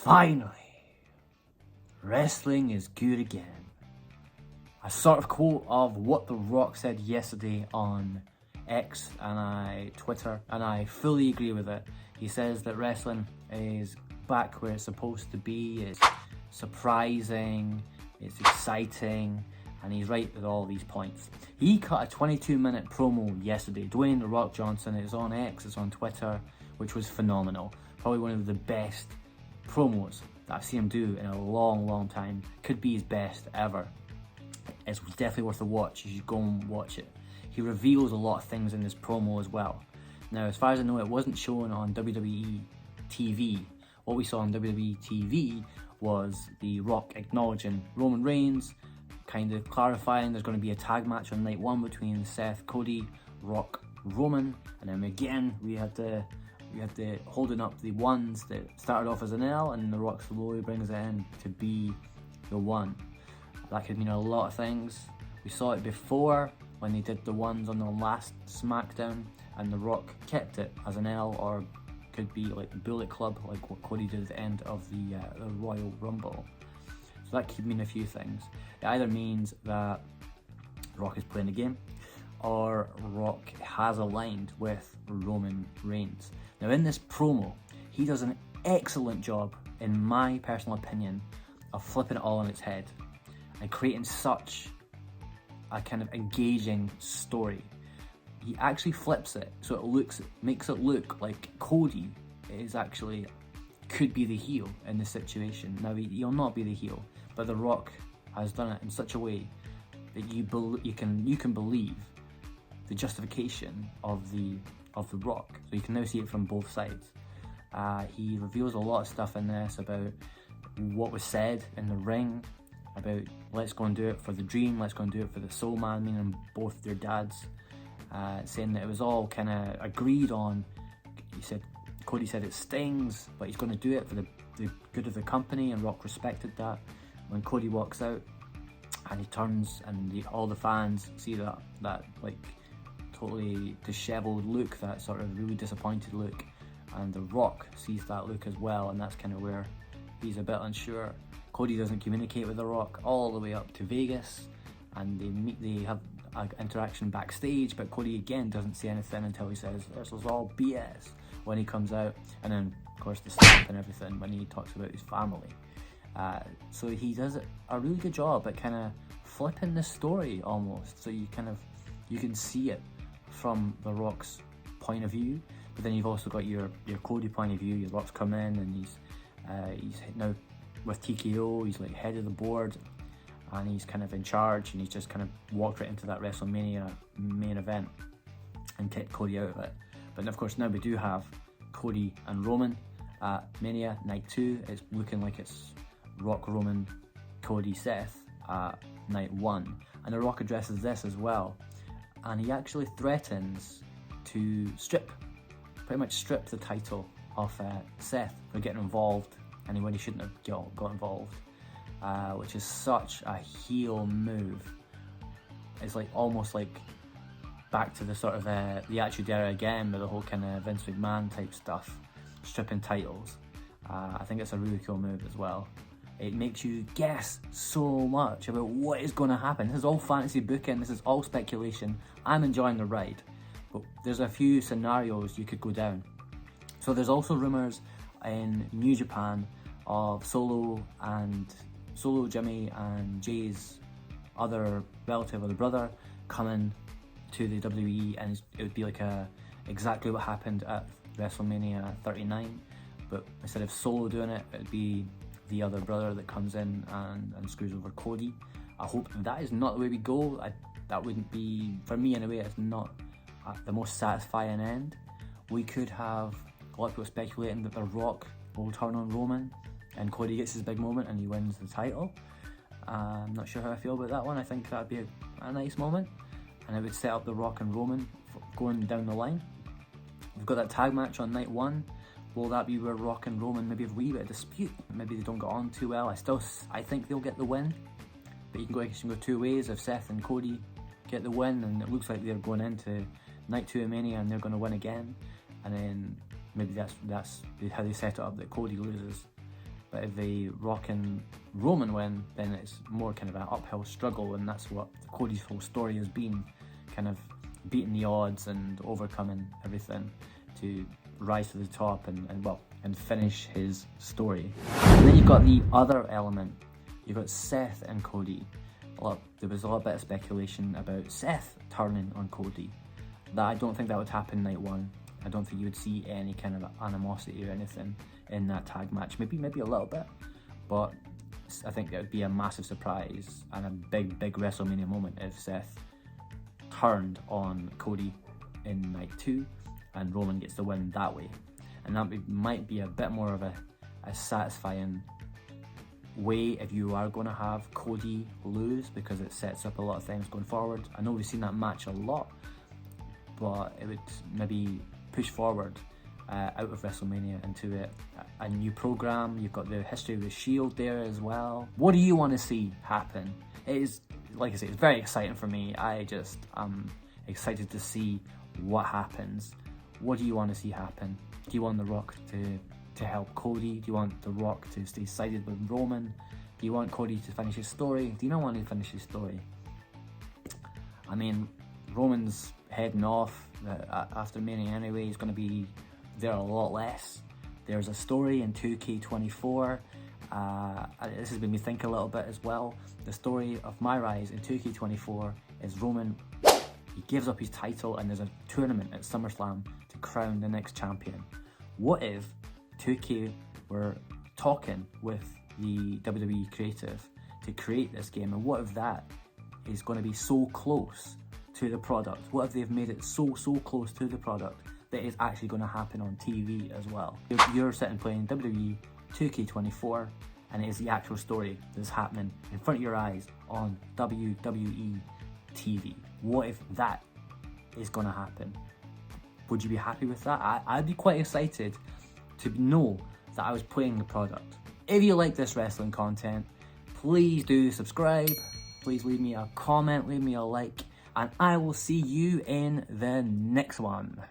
Finally, wrestling is good again. A sort of quote of what The Rock said yesterday on X and Twitter, and I fully agree with it. He says that wrestling is back where it's supposed to be. It's surprising, it's exciting, and he's right with all these points. He cut a 22-minute promo yesterday. Dwayne "The Rock" Johnson, it's on X, it's on Twitter, which was phenomenal. Probably one of the best promos that I've seen him do in a long time. Could be his best ever. It's definitely worth a watch. You should go and watch it. He reveals a lot of things in this promo as well. Now, as far as I know, it wasn't shown on WWE TV. What we saw on WWE TV was The Rock acknowledging Roman Reigns, kind of clarifying there's going to be a tag match on night one between Seth, Cody, Rock, Roman, and then again we had the holding up the ones that started off as an L, and The Rock slowly brings it in to be the one. That could mean a lot of things. We saw it before when they did the ones on the last SmackDown, and The Rock kept it as an L, or could be like the Bullet Club, like what Cody did at the end of the Royal Rumble. So that could mean a few things. It either means that Rock is playing the game, or Rock has aligned with Roman Reigns. Now in this promo, he does an excellent job, in my personal opinion, of flipping it all on its head and creating such a kind of engaging story. He actually flips it so it makes it look like Cody is actually could be the heel in this situation. Now he'll not be the heel, but The Rock has done it in such a way that you can believe the justification of the Rock. So you can now see it from both sides. He reveals a lot of stuff in this about what was said in the ring, about let's go and do it for the dream, let's go and do it for the soul man, meaning both their dads, saying that it was all kind of agreed on. Cody said it stings, but he's going to do it for the good of the company, and Rock respected that. When Cody walks out and he turns and all the fans see that like totally disheveled look, that sort of really disappointed look, and The Rock sees that look as well, and that's kind of where he's a bit unsure. Cody doesn't communicate with The Rock all the way up to Vegas, and they have an interaction backstage, but Cody again doesn't say anything until he says this was all BS when he comes out, and then of course the stamp and everything when he talks about his family. So he does a really good job at kind of flipping the story almost, so you can see it from The Rock's point of view, but then you've also got your Cody point of view. Your Rock's come in and he's now with TKO, he's like head of the board, and he's kind of in charge, and he's just kind of walked right into that WrestleMania main event and kicked Cody out of it. But of course now we do have Cody and Roman at Mania Night 2. It's looking like it's Rock, Roman, Cody, Seth at Night 1. And The Rock addresses this as well. And he actually threatens to pretty much strip the title of Seth for getting involved and when he shouldn't have got involved, which is such a heel move. It's like almost like back to the sort of the Attitude Era again, with the whole kind of Vince McMahon type stuff, stripping titles. I think it's a really cool move as well. It makes you guess so much about what is going to happen. This is all fantasy booking, this is all speculation. I'm enjoying the ride, but there's a few scenarios you could go down. So there's also rumours in New Japan of Solo, Jimmy, and Jay's other relative or the brother coming to the WWE, and it would be like exactly what happened at WrestleMania 39, but instead of Solo doing it, it'd be the other brother that comes in and screws over Cody. I hope that is not the way we go. That wouldn't be, for me anyway, it's not the most satisfying end. We could have a lot of people speculating that The Rock will turn on Roman and Cody gets his big moment and he wins the title. I'm not sure how I feel about that one. I think that'd be a nice moment, and it would set up The Rock and Roman going down the line. We've got that tag match on Night 1. Will that be where Rock and Roman maybe have a wee bit of dispute? Maybe they don't get on too well. I think they'll get the win, but you can go two ways. If Seth and Cody get the win, and it looks like they're going into Night 2 of Mania and they're going to win again, and then maybe that's how they set it up, that Cody loses. But if they Rock and Roman win, then it's more kind of an uphill struggle, and that's what Cody's whole story has been, kind of beating the odds and overcoming everything to rise to the top and finish his story. And then you've got the other element. You've got Seth and Cody. There was a lot bit of speculation about Seth turning on Cody. That I don't think that would happen night one. I don't think you would see any kind of animosity or anything in that tag match. Maybe a little bit, but I think that would be a massive surprise and a big WrestleMania moment if Seth turned on Cody in night 2 and Roman gets the win that way. And that might be a bit more of a satisfying way if you are going to have Cody lose, because it sets up a lot of things going forward. I know we've seen that match a lot, but it would maybe push forward out of WrestleMania into a new program. You've got the history of the Shield there as well. What do you want to see happen? It is, like I say, it's very exciting for me. I'm excited to see what happens. What do you want to see happen? Do you want The Rock to help Cody? Do you want The Rock to stay sided with Roman? Do you want Cody to finish his story? Do you not want to finish his story? I mean, Roman's heading off after Mania anyway. He's going to be there a lot less. There's a story in 2K24. This has made me think a little bit as well. The story of my rise in 2K24 is Roman, he gives up his title and there's a tournament at SummerSlam to crown the next champion. What if 2K were talking with the WWE creative to create this game, and what if that is going to be so close to the product? What if they've made it so close to the product that it's actually going to happen on TV as well? You're sitting playing WWE 2K24 and it is the actual story that's happening in front of your eyes on WWE TV. What if that is going to happen? Would you be happy with that? I'd be quite excited to know that I was playing the product. If you like this wrestling content, please do subscribe. Please leave me a comment, leave me a like, and I will see you in the next one.